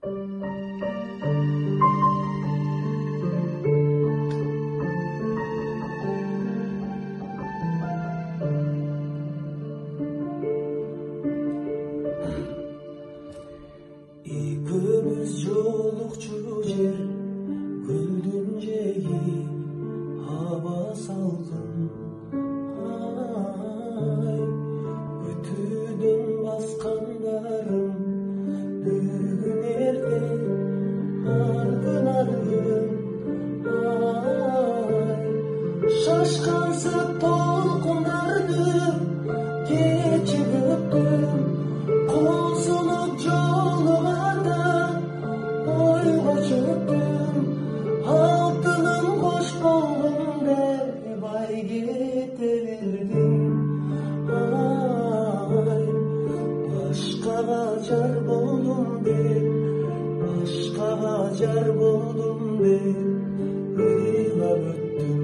Экөөбүз жолукчу жер көлдүн жээги аба салкын өтүүдөн баскандарым бүгүнерде аргын шашкансып толкундарды кечип өттүм кол сунуп жолуганда ойго чөктүм алтыным кош болгон деп ай кете бердим башкага жар болдум деп башкага жар болдум деп ыйлап өттүм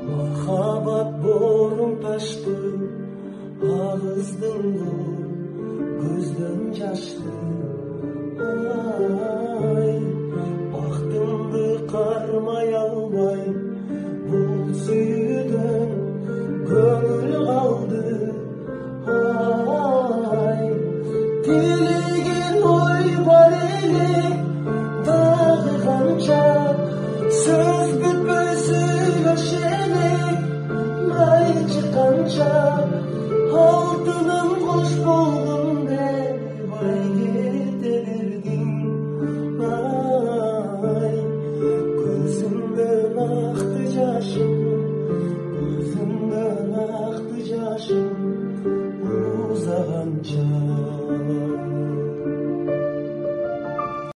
махабат боорун ташты агыздың көздөн жашты бактымды кармай албай бул сүйүүдөн көңүл калды тилеген ой бар эле дагы канча сөз бүтпөй сүйлөшелик ай чыкканча алтыным кош болгон деп ай кете бердиң көзүмдөн акты жашым көзүмдөн акты жашым узаганча